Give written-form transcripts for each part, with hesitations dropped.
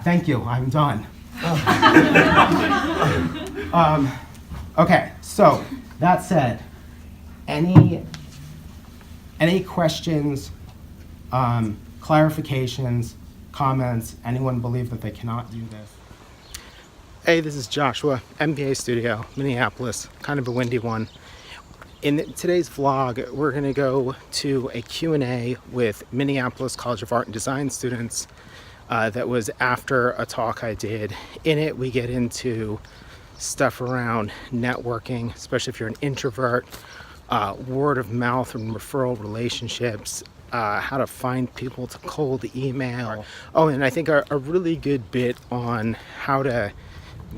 Thank you, I'm done. Okay, so that said, any questions, clarifications, comments? Anyone believe that they cannot do this? Hey, this is Joshua, MVA Studio, Minneapolis, kind of a windy one. In today's vlog, we're going to go to a Q&A with Minneapolis College of Art and Design students that was after a talk I did. In it, we get into stuff around networking, especially if you're an introvert, word of mouth and referral relationships, how to find people to cold email. Oh, and I think a really good bit on how to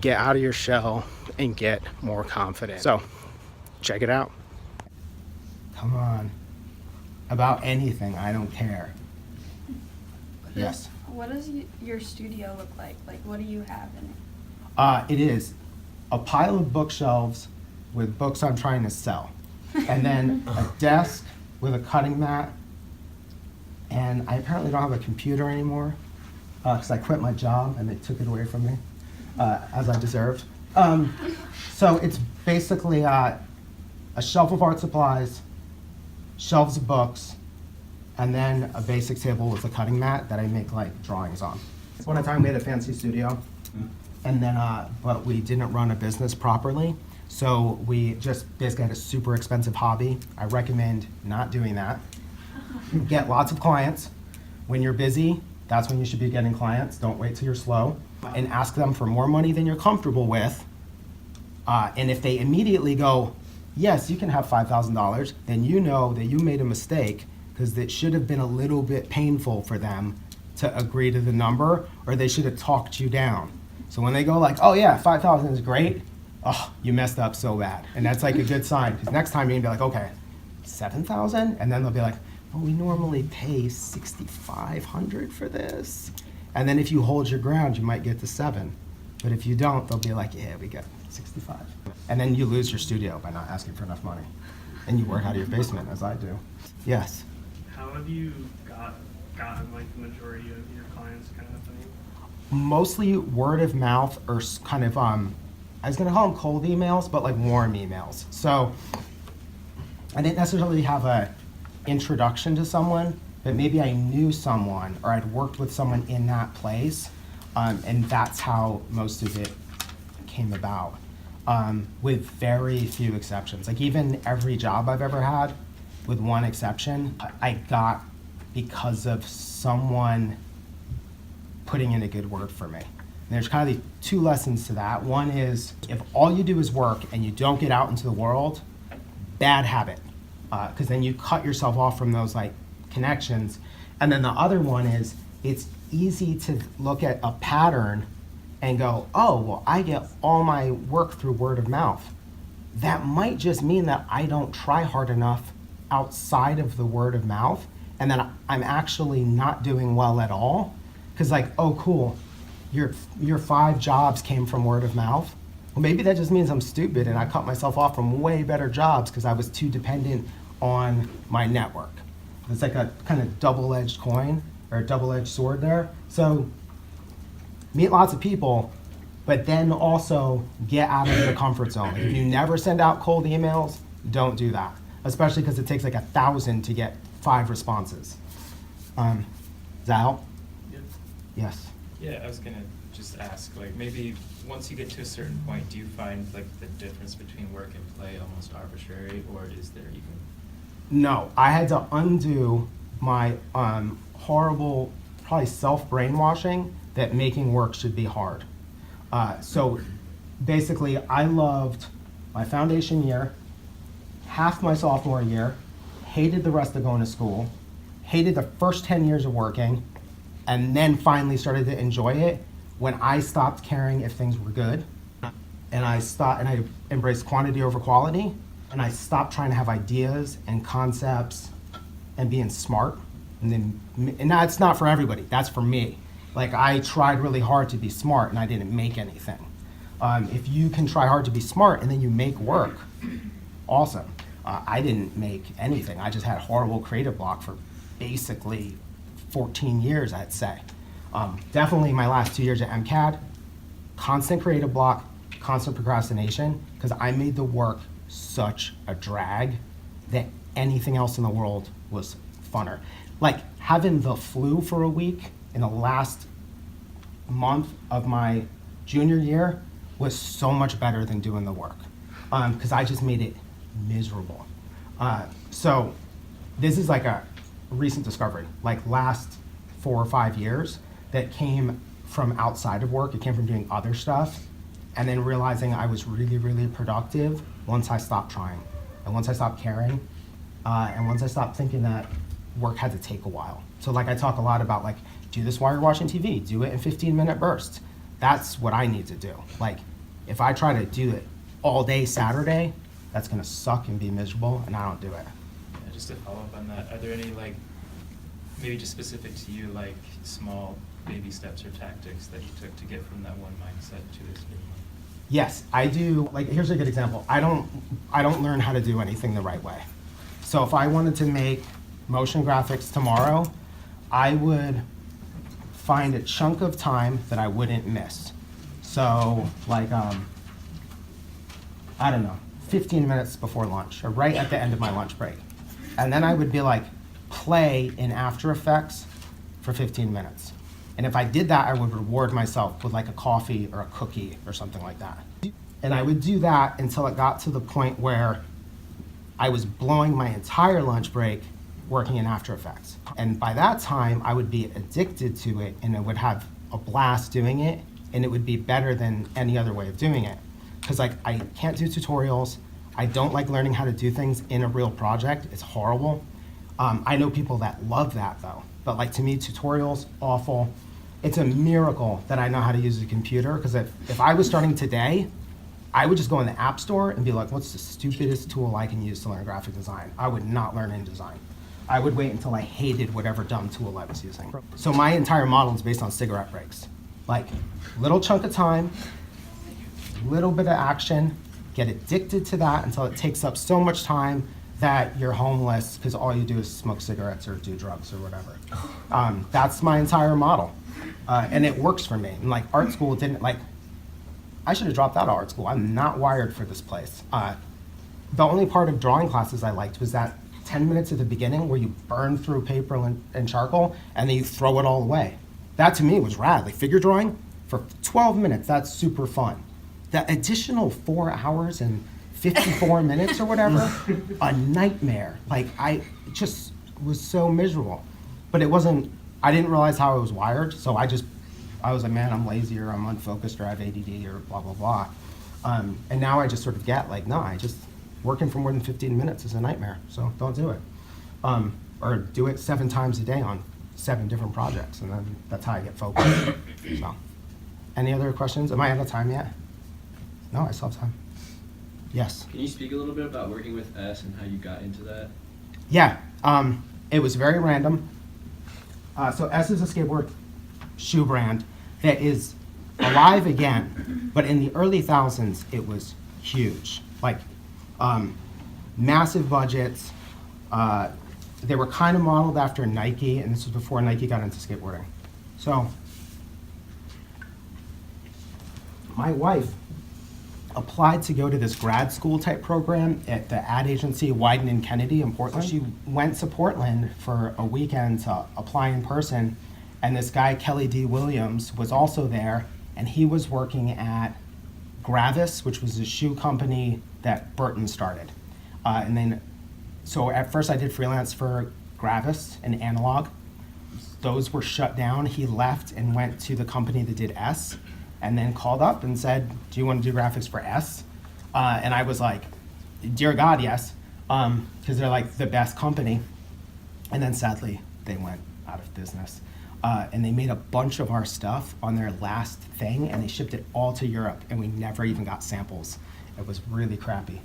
get out of your shell and get more confident. So check it out. Come on. About anything, I don't care. Yes. What does your studio look like? Like, what do you have in it? It is a pile of bookshelves with books I'm trying to sell. And then a desk with a cutting mat. And I apparently don't have a computer anymore because I quit my job and they took it away from me, as I deserved. So it's basically a shelf of art supplies, shelves of books, and then a basic table with a cutting mat that I make like drawings on. One time we had a fancy studio, and then but we didn't run a business properly, so we just basically had a super expensive hobby. I recommend not doing that. Get lots of clients. When you're busy, that's when you should be getting clients. Don't wait till you're slow, and ask them for more money than you're comfortable with. And if they immediately go, yes, you can have $5,000, then you know that you made a mistake, because it should have been a little bit painful for them to agree to the number, or they should have talked you down. So when they go like, oh yeah, 5,000 is great, oh, you messed up so bad. And that's like a good sign, because next time you're gonna be like, okay, 7,000? And then they'll be like, well, we normally pay 6,500 for this. And then if you hold your ground, you might get to 7. But if you don't, they'll be like, yeah, we got 65. And then you lose your studio by not asking for enough money. And you work out of your basement, as I do. Yes? How have you gotten like the majority of your clients kind of thing? Mostly word of mouth, or kind of, I was gonna call them cold emails, but like warm emails. So I didn't necessarily have a introduction to someone, but maybe I knew someone, or I'd worked with someone in that place, and that's how most of it came about, with very few exceptions. Like even every job I've ever had, with one exception, I got because of someone putting in a good word for me. And there's kind of the two lessons to that. One is, if all you do is work and you don't get out into the world, bad habit, because then you cut yourself off from those like connections. And then the other one is, it's easy to look at a pattern and go, oh, well, I get all my work through word of mouth. That might just mean that I don't try hard enough outside of the word of mouth, and then I'm actually not doing well at all. Because like, oh cool, your 5 jobs came from word of mouth. Well, maybe that just means I'm stupid and I cut myself off from way better jobs because I was too dependent on my network. It's like a kind of double-edged coin, or a double-edged sword there. So meet lots of people, but then also get out of your comfort zone. If you never send out cold emails, don't do that. Especially because it takes like 1,000 to get 5 responses. Does that help? Yep. Yes. Yeah, I was gonna just ask, like, maybe once you get to a certain point, do you find like the difference between work and play almost arbitrary, or is there even? No, I had to undo my horrible, probably self-brainwashing that making work should be hard. So basically, I loved my foundation year, half my sophomore year, hated the rest of going to school, hated the first 10 years of working, and then finally started to enjoy it when I stopped caring if things were good, and I embraced quantity over quality, and I stopped trying to have ideas and concepts and being smart. And that's not for everybody, that's for me. Like, I tried really hard to be smart and I didn't make anything. If you can try hard to be smart and then you make work, awesome. I didn't make anything. I just had horrible creative block for basically 14 years, I'd say. Definitely my last 2 years at MCAD, constant creative block, constant procrastination, because I made the work such a drag that anything else in the world was funner. Like having the flu for a week in the last month of my junior year was so much better than doing the work, because I just made it miserable. So this is like a recent discovery, like last 4 or 5 years, that came from outside of work. It came from doing other stuff, and then realizing I was really, really productive once I stopped trying, and once I stopped caring, and once I stopped thinking that work had to take a while. So like I talk a lot about like, do this while you're watching TV, do it in 15-minute bursts. That's what I need to do. Like if I try to do it all day Saturday, that's gonna suck and be miserable, and I don't do it. Yeah, just to follow up on that, are there any like, maybe just specific to you, like small baby steps or tactics that you took to get from that one mindset to this new one? Yes, I do. Like, here's a good example. I don't learn how to do anything the right way. So if I wanted to make motion graphics tomorrow, I would find a chunk of time that I wouldn't miss. So like, I don't know, 15 minutes before lunch or right at the end of my lunch break. And then I would be like, play in After Effects for 15 minutes. And if I did that, I would reward myself with like a coffee or a cookie or something like that. And I would do that until it got to the point where I was blowing my entire lunch break working in After Effects. And by that time, I would be addicted to it, and I would have a blast doing it, and it would be better than any other way of doing it. Because like, I can't do tutorials. I don't like learning how to do things in a real project. It's horrible. I know people that love that though, but like to me, tutorials, awful. It's a miracle that I know how to use a computer, because if I was starting today, I would just go in the App Store and be like, what's the stupidest tool I can use to learn graphic design? I would not learn InDesign. I would wait until I hated whatever dumb tool I was using. So my entire model is based on cigarette breaks. Like, little chunk of time, little bit of action, get addicted to that until it takes up so much time that you're homeless because all you do is smoke cigarettes or do drugs or whatever. That's my entire model. And it works for me. And like art school didn't, like, I should have dropped out of art school. I'm not wired for this place. The only part of drawing classes I liked was that 10 minutes at the beginning where you burn through paper and charcoal and then you throw it all away. That to me was rad. Like figure drawing for 12 minutes, that's super fun. The additional 4 hours and 54 minutes or whatever, a nightmare. Like I just was so miserable. But it wasn't, I didn't realize how I was wired, so I was like, man, I'm lazy or I'm unfocused or I have ADD or blah, blah, blah. And now I just sort of get like, no, working for more than 15 minutes is a nightmare, so don't do it. Or do it 7 times a day on 7 different projects, and then that's how I get focused. So, any other questions? Am I out of time yet? No, I still have time. Yes. Can you speak a little bit about working with S and how you got into that? Yeah, it was very random. So S is a skateboard shoe brand that is alive again, but in the early thousands, it was huge. Like, massive budgets. They were kind of modeled after Nike, and this was before Nike got into skateboarding. So, my wife applied to go to this grad school type program at the ad agency Wieden & Kennedy in Portland. She went to Portland for a weekend to apply in person, and this guy, Kelly D. Williams, was also there, and he was working at Gravis, which was a shoe company that Burton started. So at first I did freelance for Gravis and Analog. Those were shut down. He left and went to the company that did S, and then called up and said, do you want to do graphics for S? And I was like, dear God, yes, because they're like the best company. And then sadly, they went out of business. And they made a bunch of our stuff on their last thing, and they shipped it all to Europe, and we never even got samples. It was really crappy.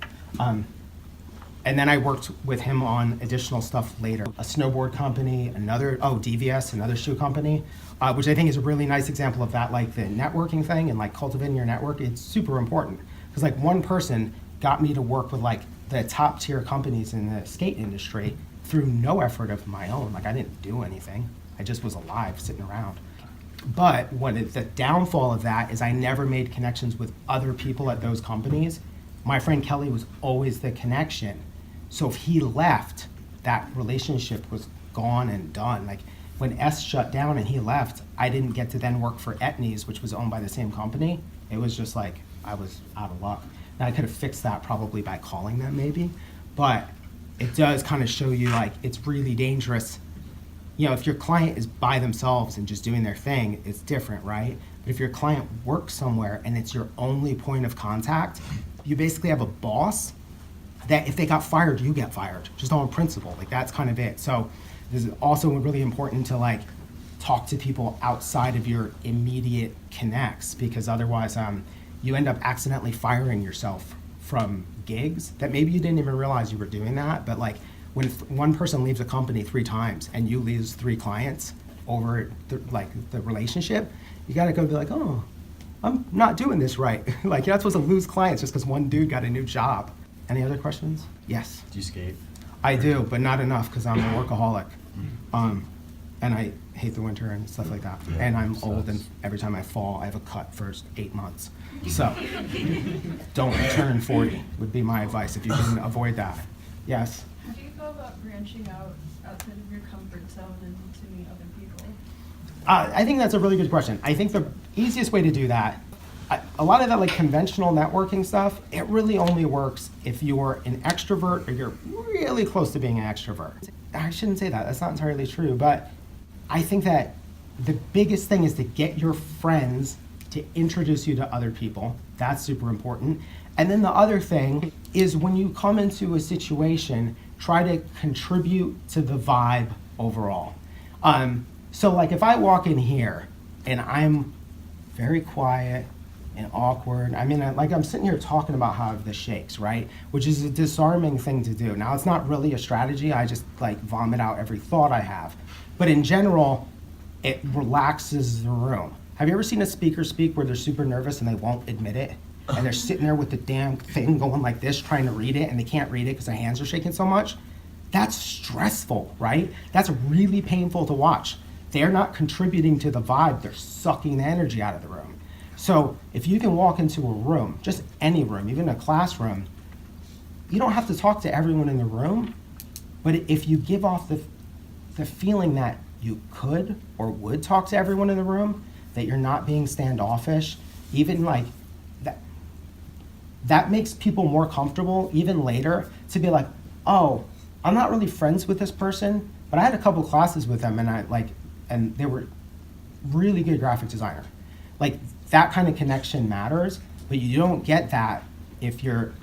And then I worked with him on additional stuff later. A snowboard company, DVS, another shoe company, which I think is a really nice example of that, like the networking thing and like cultivating your network. It's super important, because like one person got me to work with like the top tier companies in the skate industry through no effort of my own. Like I didn't do anything. I just was alive, sitting around. But the downfall of that is I never made connections with other people at those companies. My friend Kelly was always the connection. So if he left, that relationship was gone and done. Like when S shut down and he left, I didn't get to then work for Etnies, which was owned by the same company. It was just like, I was out of luck. Now I could have fixed that probably by calling them maybe, but it does kind of show you like, it's really dangerous. You know, if your client is by themselves and just doing their thing, it's different, right? But if your client works somewhere and it's your only point of contact, you basically have a boss that if they got fired, you get fired, just on principle. Like that's kind of it. So this is also really important to like talk to people outside of your immediate connects, because otherwise you end up accidentally firing yourself from gigs that maybe you didn't even realize you were doing that. But like when one person leaves a company 3 times and you lose 3 clients over the relationship, you gotta go be like, oh, I'm not doing this right. Like you're not supposed to lose clients just because one dude got a new job. Any other questions? Yes. Do you skate? I do, but not enough because I'm a workaholic. And I hate the winter and stuff like that. Yeah, And I'm sucks. old, and every time I fall, I have a cut for 8 months. So don't turn 40 would be my advice if you can avoid that. Yes? How do you go about branching out outside of your comfort zone and to meet other people? I think that's a really good question. I think the easiest way to do that, a lot of that like conventional networking stuff, it really only works if you're an extrovert or you're really close to being an extrovert. I shouldn't say that, that's not entirely true, but I think that the biggest thing is to get your friends to introduce you to other people. That's super important. And then the other thing is when you come into a situation, try to contribute to the vibe overall. So like if I walk in here and I'm very quiet and awkward, I mean, like I'm sitting here talking about how I have the shakes, right? Which is a disarming thing to do. Now it's not really a strategy, I just like vomit out every thought I have. But in general, it relaxes the room. Have you ever seen a speaker speak where they're super nervous and they won't admit it? And they're sitting there with the damn thing going like this, trying to read it, and they can't read it because their hands are shaking so much? That's stressful, right? That's really painful to watch. They're not contributing to the vibe, they're sucking the energy out of the room. So if you can walk into a room, just any room, even a classroom, you don't have to talk to everyone in the room, but if you give off the feeling that you could or would talk to everyone in the room, that you're not being standoffish, even like that makes people more comfortable even later to be like, oh, I'm not really friends with this person, but I had a couple classes with them and they were really good graphic designer. Like that kind of connection matters, but you don't get that if you're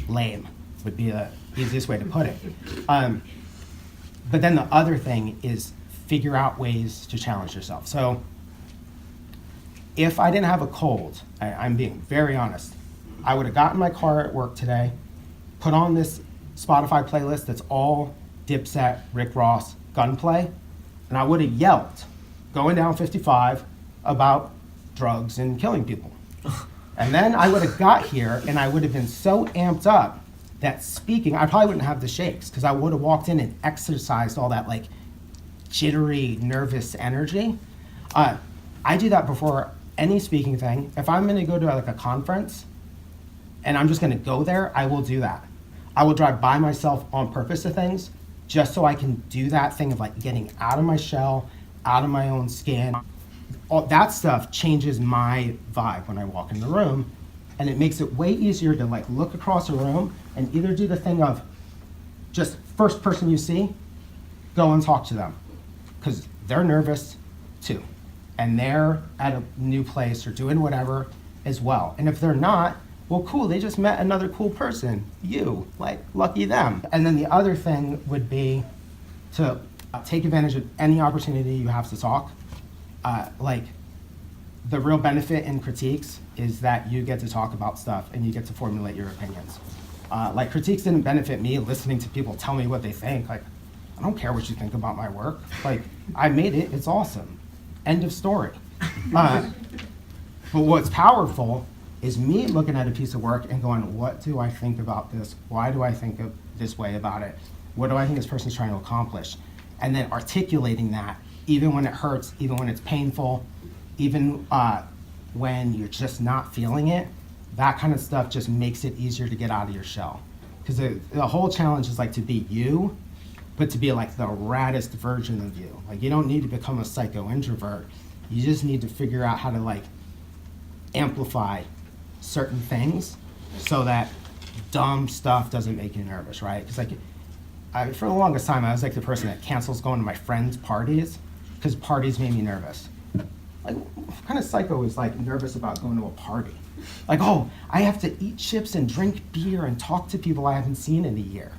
lame, would be the easiest way to put it. But then the other thing is figure out ways to challenge yourself. So if I didn't have a cold, I'm being very honest, I would have gotten in my car at work today, put on this Spotify playlist that's all Dipset, Rick Ross, Gunplay, and I would have yelled going down 55 about drugs and killing people. And then I would have got here and I would have been so amped up that speaking, I probably wouldn't have the shakes because I would have walked in and exercised all that like jittery, nervous energy. I do that before any speaking thing. If I'm gonna go to like a conference and I'm just gonna go there, I will do that. I will drive by myself on purpose to things just so I can do that thing of like getting out of my shell, out of my own skin. All that stuff changes my vibe when I walk in the room, and it makes it way easier to like look across a room and either do the thing of just first person you see, go and talk to them, because they're nervous too, and they're at a new place or doing whatever as well. And if they're not, well, cool, they just met another cool person, you, like, lucky them. And then the other thing would be to take advantage of any opportunity you have to talk. Like, the real benefit in critiques is that you get to talk about stuff and you get to formulate your opinions. Like, critiques didn't benefit me listening to people tell me what they think. Like, I don't care what you think about my work. Like, I made it, it's awesome. End of story. But what's powerful is me looking at a piece of work and going, what do I think about this? Why do I think of this way about it? What do I think this person's trying to accomplish? And then articulating that even when it hurts, even when it's painful, even when you're just not feeling it, that kind of stuff just makes it easier to get out of your shell. Because the whole challenge is like to be you, but to be like the raddest version of you. Like you don't need to become a psycho introvert. You just need to figure out how to like amplify certain things so that dumb stuff doesn't make you nervous, right? Because like for the longest time, I was like the person that cancels going to my friends' parties because parties made me nervous. Like, what kind of psycho is like nervous about going to a party? Like, oh, I have to eat chips and drink beer and talk to people I haven't seen in a year.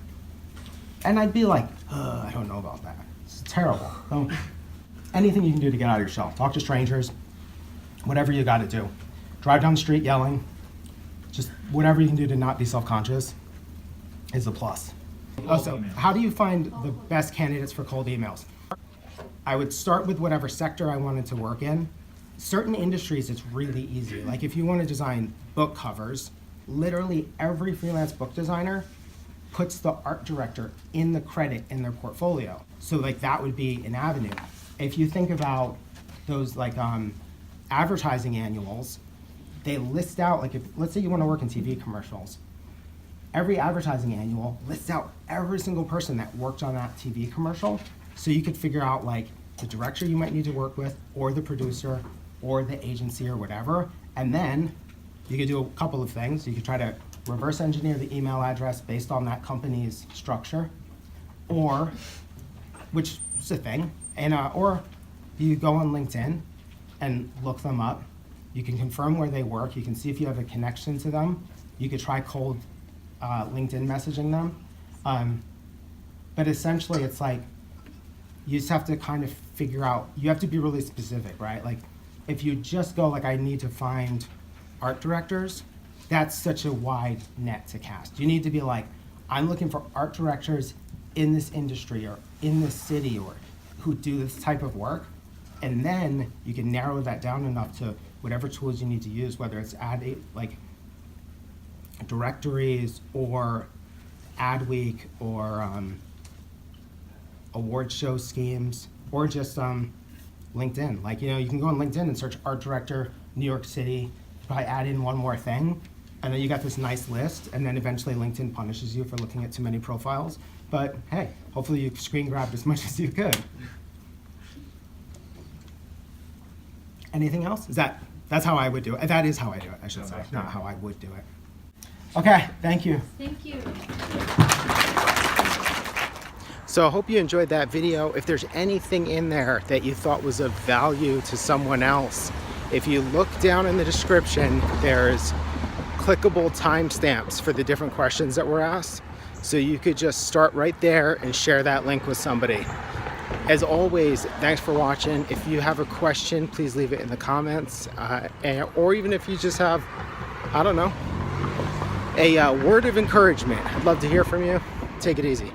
And I'd be like, I don't know about that. It's terrible. So, anything you can do to get out of your shell. Talk to strangers, whatever you got to do. Drive down the street yelling. Just whatever you can do to not be self-conscious is a plus. Also, how do you find the best candidates for cold emails? I would start with whatever sector I wanted to work in. Certain industries, it's really easy. Like if you want to design book covers, literally every freelance book designer puts the art director in the credit in their portfolio. So like that would be an avenue. If you think about those like advertising annuals, they list out, like if, let's say you want to work in TV commercials, every advertising annual lists out every single person that worked on that TV commercial. So you could figure out like the director you might need to work with, or the producer, or the agency or whatever. And then you could do a couple of things. You could try to reverse engineer the email address based on that company's structure, or, which is a thing, and or you go on LinkedIn and look them up. You can confirm where they work. You can see if you have a connection to them. You could try cold LinkedIn messaging them. But essentially it's like, you just have to kind of figure out, you have to be really specific, right? Like if you just go like, I need to find art directors, that's such a wide net to cast. You need to be like, I'm looking for art directors in this industry or in this city or who do this type of work. And then you can narrow that down enough to whatever tools you need to use, whether it's like directories or Adweek or award show schemes, or just LinkedIn. Like, you know, you can go on LinkedIn and search art director, New York City, probably add in one more thing, and then you got this nice list, and then eventually LinkedIn punishes you for looking at too many profiles. But hey, hopefully you screen grabbed as much as you could. Anything else? That's how I would do it. That is how I do it, I should say, not how I would do it. Okay, thank you. Thank you. So I hope you enjoyed that video. If there's anything in there that you thought was of value to someone else, if you look down in the description, there's clickable timestamps for the different questions that were asked. So you could just start right there and share that link with somebody. As always, thanks for watching. If you have a question, please leave it in the comments. Or even if you just have, I don't know, a word of encouragement. I'd love to hear from you. Take it easy.